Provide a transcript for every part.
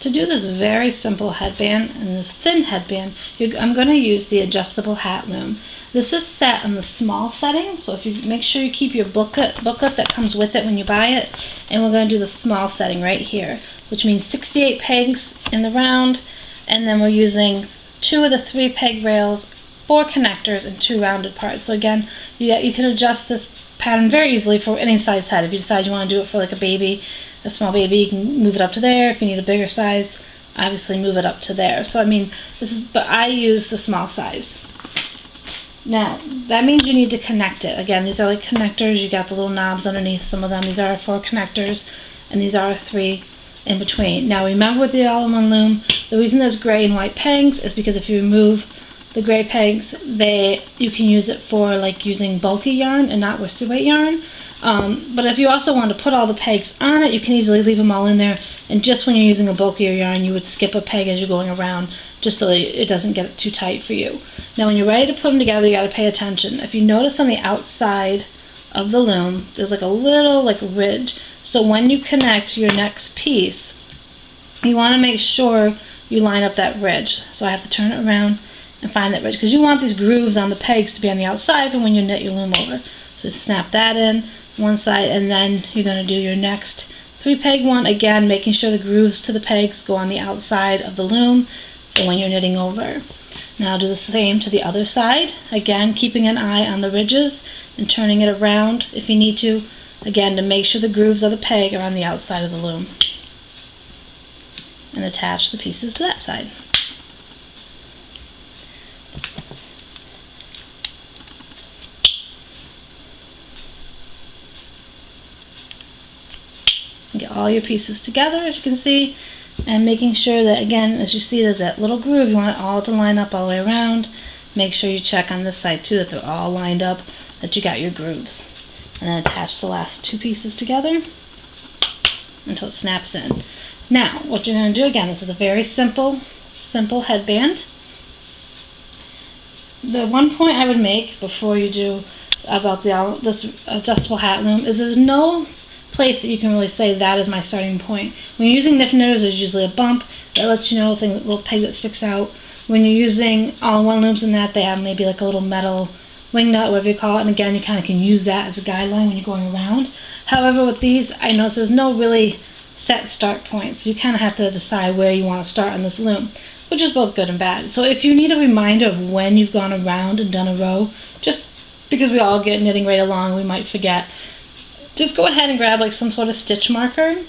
To do this very simple headband and this thin headband, I'm going to use the Adjustable Hat Loom. This is set on the small setting, so if you make sure you keep your booklet that comes with it when you buy it, and we're going to do the small setting right here, which means 68 pegs in the round, and then we're using 2 of the 3 peg rails, 4 connectors, and 2 rounded parts. So again, you can adjust this pattern very easily for any size head. If you decide you want to do it for like a baby, a small baby, you can move it up to there. If you need a bigger size, obviously move it up to there. So I mean, but I use the small size. Now, that means you need to connect it. Again, these are like connectors. You got the little knobs underneath some of them. These are 4 connectors, and these are 3 in between. Now remember with the all-in-one loom, the reason there's gray and white pegs is because if you remove the gray pegs, you can use it for like using bulky yarn and not worsted weight yarn. But if you also want to put all the pegs on it, you can easily leave them all in there, and just when you're using a bulkier yarn, you would skip a peg as you're going around, just so that it doesn't get too tight for you. Now when you're ready to put them together, you got to pay attention. If you notice on the outside of the loom, there's like a little ridge. So when you connect your next piece, you want to make sure you line up that ridge. So I have to turn it around and find that ridge, because you want these grooves on the pegs to be on the outside for when you knit your loom over. So snap that in one side, and then you're going to do your next 3 peg one, again making sure the grooves to the pegs go on the outside of the loom for when you're knitting over. Now do the same to the other side, again keeping an eye on the ridges and turning it around if you need to, again to make sure the grooves of the peg are on the outside of the loom, and attach the pieces to that side. Get all your pieces together, as you can see, and making sure that, again, as you see, there's that little groove. You want it all to line up all the way around. Make sure you check on this side too that they're all lined up, that you got your grooves. And then attach the last 2 pieces together until it snaps in. Now, what you're going to do, again, this is a very simple headband. The one point I would make before you do about this adjustable hat loom is there's no place that you can really say that is my starting point. When you're using knit knitters, there's usually a bump that lets you know, a little peg that sticks out. When you're using all-in-one looms and that, they have maybe like a little metal wing nut, whatever you call it, and again, you kind of can use that as a guideline when you're going around. However, with these, I notice there's no really set start point, so you kind of have to decide where you want to start on this loom, which is both good and bad. So if you need a reminder of when you've gone around and done a row, just because we all get knitting right along, we might forget, just go ahead and grab like some sort of stitch marker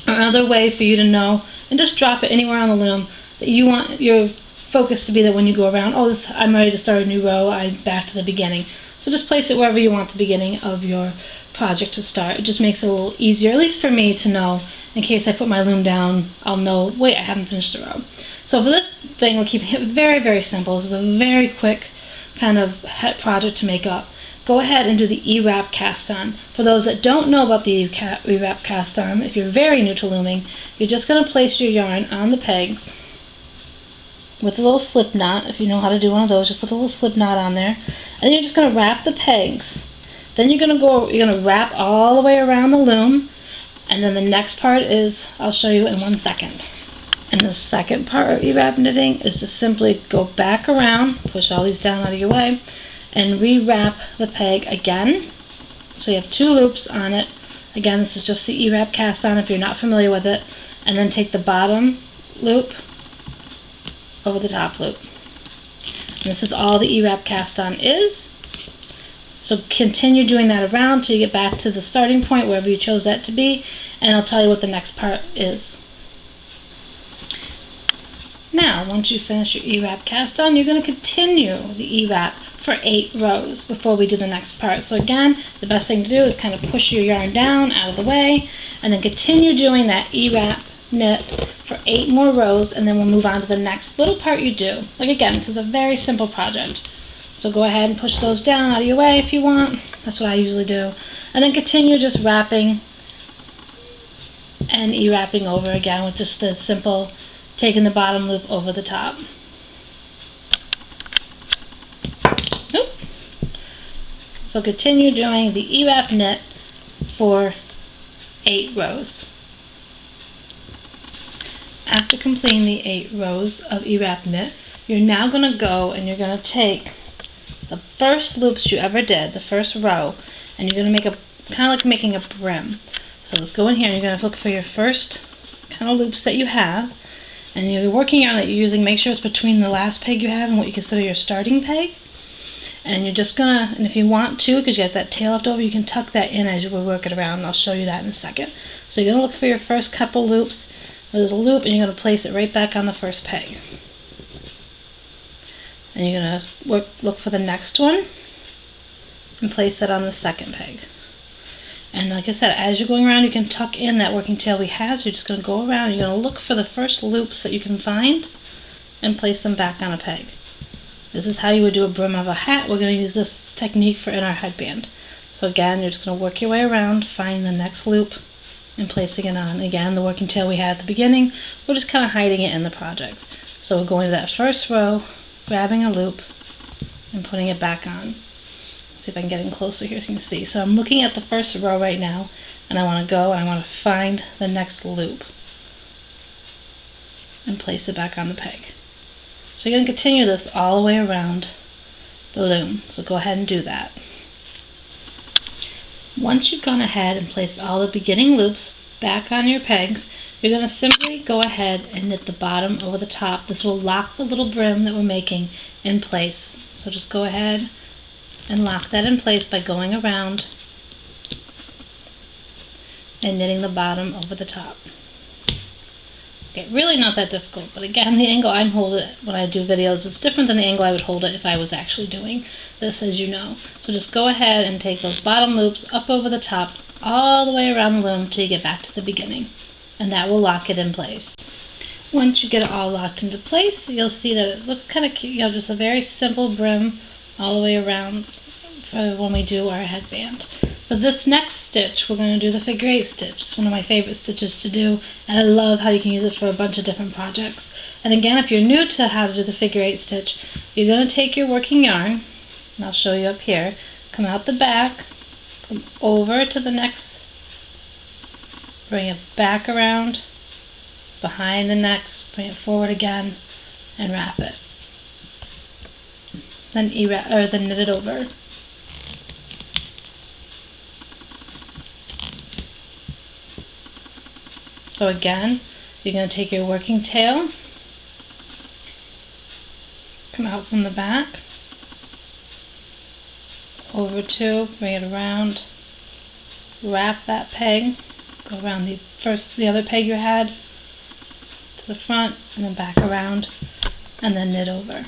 or another way for you to know, and just drop it anywhere on the loom that you want your focus to be, that when you go around, oh, I'm ready to start a new row, I'm back to the beginning. So just place it wherever you want the beginning of your project to start. It just makes it a little easier, at least for me, to know in case I put my loom down, I'll know, wait, I haven't finished the row. So for this thing, we're keeping it very, very simple. This is a very quick kind of project to make up. Go ahead and do the E-wrap cast on. For those that don't know about the E-wrap cast on, if you're very new to looming, you're just going to place your yarn on the peg with a little slip knot. If you know how to do one of those, just put a little slip knot on there, and you're just going to wrap the pegs. Then you're going to wrap all the way around the loom, and then the next part is, I'll show you in 1 second. And the second part of E-wrap knitting is to simply go back around, push all these down out of your way, and re-wrap the peg again. So you have 2 loops on it. Again, this is just the E-wrap cast on if you're not familiar with it. And then take the bottom loop over the top loop. And this is all the E-wrap cast on is. So continue doing that around till you get back to the starting point, wherever you chose that to be, and I'll tell you what the next part is. Now, once you finish your E-wrap cast on, you're going to continue the E-wrap for 8 rows before we do the next part. So again, the best thing to do is kind of push your yarn down out of the way, and then continue doing that E-wrap knit for 8 more rows, and then we'll move on to the next little part you do. Like again, this is a very simple project. So go ahead and push those down out of your way if you want. That's what I usually do. And then continue just wrapping and E-wrapping over again with just the simple taking the bottom loop over the top. Oop. So continue doing the E-wrap knit for 8 rows. After completing the 8 rows of E-wrap knit, you're now going to go and you're going to take the first loops you ever did, the first row, and you're going to make a, kind of like making a brim. So let's go in here and you're going to look for your first kind of loops that you have, and you're working on it, you're using, make sure it's between the last peg you have and what you consider your starting peg. And you're just gonna, and if you want to, because you got that tail left over, you can tuck that in as you work it around, and I'll show you that in a second. So you're gonna look for your first couple loops, where there's a loop, and you're gonna place it right back on the first peg. And you're gonna look for the next one, and place it on the second peg. And like I said, as you're going around, you can tuck in that working tail we have, so you're just gonna go around, you're gonna look for the first loops that you can find, and place them back on a peg. This is how you would do a brim of a hat. We're going to use this technique in our headband. So again, you're just going to work your way around, find the next loop, and placing it on. Again, the working tail we had at the beginning, we're just kind of hiding it in the project. So we're going to that first row, grabbing a loop, and putting it back on. See if I can get in closer here so you can see. So I'm looking at the first row right now, and I want to go and I want to find the next loop, and place it back on the peg. So you're going to continue this all the way around the loom. So go ahead and do that. Once you've gone ahead and placed all the beginning loops back on your pegs, you're going to simply go ahead and knit the bottom over the top. This will lock the little brim that we're making in place. So just go ahead and lock that in place by going around and knitting the bottom over the top. Okay, really not that difficult, but again, the angle I'm holding it when I do videos is different than the angle I would hold it if I was actually doing this, as you know. So just go ahead and take those bottom loops up over the top, all the way around the loom till you get back to the beginning, and that will lock it in place. Once you get it all locked into place, you'll see that it looks kind of cute. You have just a very simple brim all the way around for when we do our headband. For this next stitch, we're going to do the figure 8 stitch. It's one of my favorite stitches to do, and I love how you can use it for a bunch of different projects. And again, if you're new to how to do the figure 8 stitch, you're going to take your working yarn, and I'll show you up here, come out the back, come over to the next, bring it back around, behind the next, bring it forward again, and wrap it. Then knit it over. So again, you're going to take your working tail, come out from the back, over to, bring it around, wrap that peg, go around the other peg you had to the front, and then back around, and then knit over.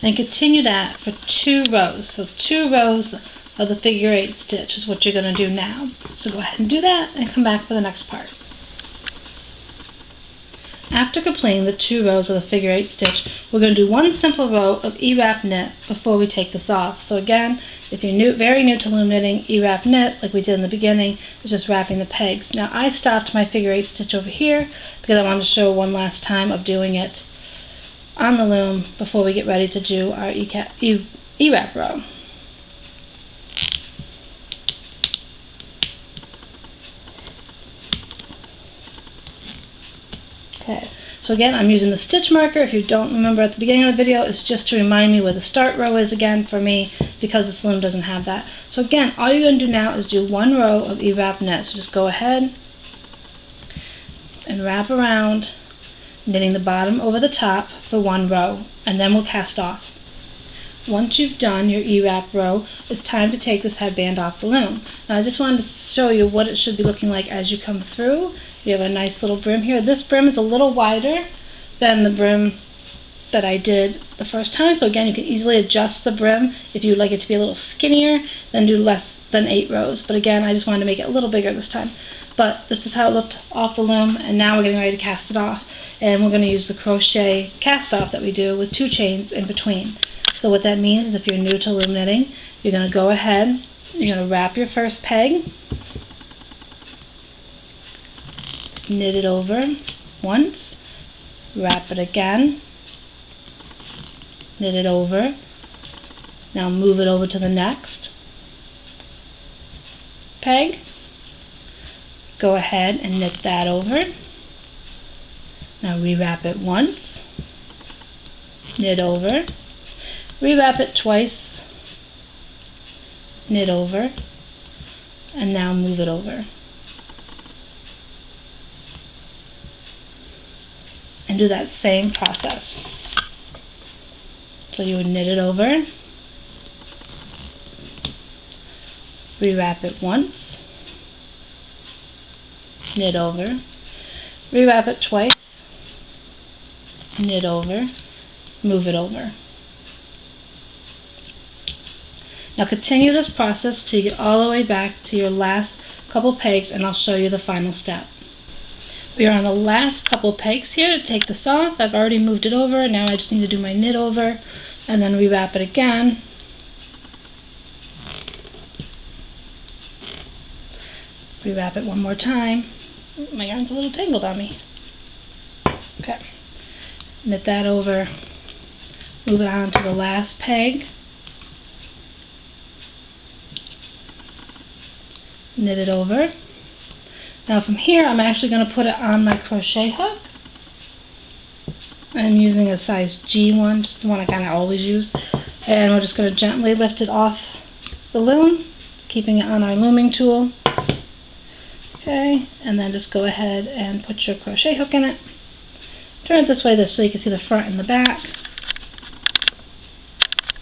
And continue that for 2 rows. So 2 rows of the figure 8 stitch is what you're going to do now. So go ahead and do that and come back for the next part. After completing the 2 rows of the figure 8 stitch, we're going to do 1 simple row of E-wrap knit before we take this off. So again, if you're very new to loom knitting, E-wrap knit, like we did in the beginning, is just wrapping the pegs. Now I stopped my figure 8 stitch over here because I wanted to show one last time of doing it on the loom before we get ready to do our E-wrap row. Okay, so again, I'm using the stitch marker. If you don't remember at the beginning of the video, it's just to remind me where the start row is again for me, because this loom doesn't have that. So again, all you're going to do now is do 1 row of E-wrap knit. So just go ahead and wrap around, knitting the bottom over the top for 1 row, and then we'll cast off. Once you've done your E-wrap row, it's time to take this headband off the loom. Now I just wanted to show you what it should be looking like as you come through. You have a nice little brim here. This brim is a little wider than the brim that I did the first time, so again, you can easily adjust the brim. If you'd like it to be a little skinnier, then do less than 8 rows. But again, I just wanted to make it a little bigger this time. But this is how it looked off the loom, and now we're getting ready to cast it off. And we're going to use the crochet cast off that we do with 2 chains in between. So what that means is if you're new to loom knitting, you're going to go ahead, you're going to wrap your first peg, knit it over once, wrap it again, knit it over, now move it over to the next, peg, go ahead and knit that over. Now rewrap it once, knit over, rewrap it twice, knit over, and now move it over. And do that same process. So you would knit it over, rewrap it once, knit over, rewrap it twice, knit over, move it over. Now continue this process till you get all the way back to your last couple pegs, and I'll show you the final step. We are on the last couple pegs here. To take this off, I've already moved it over. Now I just need to do my knit over and then rewrap it again. Rewrap it one more time. My yarn's a little tangled on me. Okay. Knit that over. Move it on to the last peg. Knit it over. Now from here, I'm actually going to put it on my crochet hook. I'm using a size G one, just the one I kind of always use. And we're just going to gently lift it off the loom, keeping it on our looming tool. Okay, and then just go ahead and put your crochet hook in it. Turn it this way so you can see the front and the back.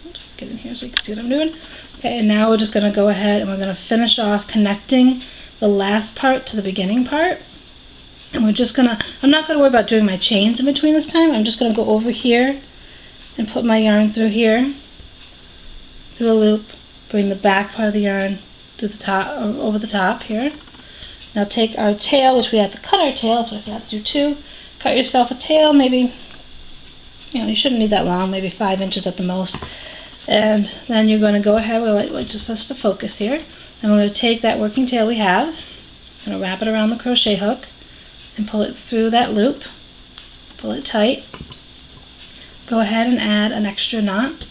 Let's get in here so you can see what I'm doing. Okay, and now we're just going to go ahead and we're going to finish off connecting the last part to the beginning part. And we're just going to, I'm not going to worry about doing my chains in between this time. I'm just going to go over here and put my yarn through here, through a loop, bring the back part of the yarn through the top, over the top here. Now take our tail, which we have to cut our tail, so I forgot to do two. Cut yourself a tail, maybe, you shouldn't need that long, maybe 5 inches at the most. And then you're going to go ahead, just for us to focus here, and we're going to take that working tail we have, I'm going to wrap it around the crochet hook, and pull it through that loop, pull it tight, go ahead and add an extra knot.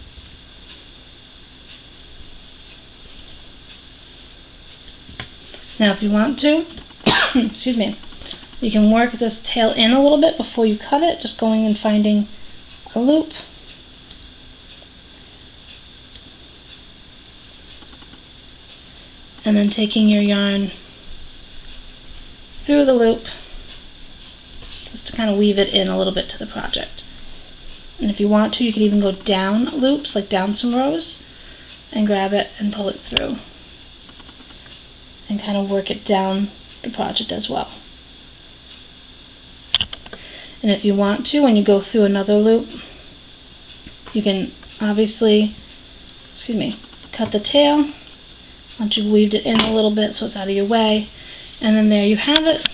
Now if you want to, excuse me, you can work this tail in a little bit before you cut it, just going and finding a loop. And then taking your yarn through the loop, just to kind of weave it in a little bit to the project. And if you want to, you can even go down loops, like down some rows, and grab it and pull it through. And kind of work it down the project as well. And if you want to, when you go through another loop, you can obviously, cut the tail once you've weaved it in a little bit so it's out of your way. And then there you have it.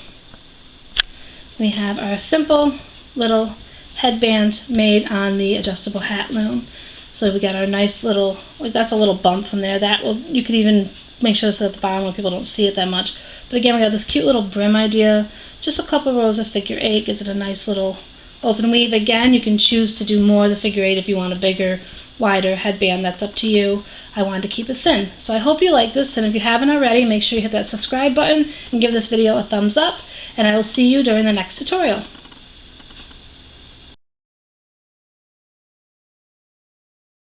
We have our simple little headband made on the Adjustable Hat Loom. So we got our nice little, that's a little bump from there. That will, you could even make sure it's at the bottom where people don't see it that much. But again, we got this cute little brim idea. Just a couple rows of figure 8 gives it a nice little open weave. Again, you can choose to do more of the figure 8 if you want a bigger, wider headband. That's up to you. I wanted to keep it thin. So I hope you like this, and if you haven't already, make sure you hit that subscribe button and give this video a thumbs up, and I will see you during the next tutorial.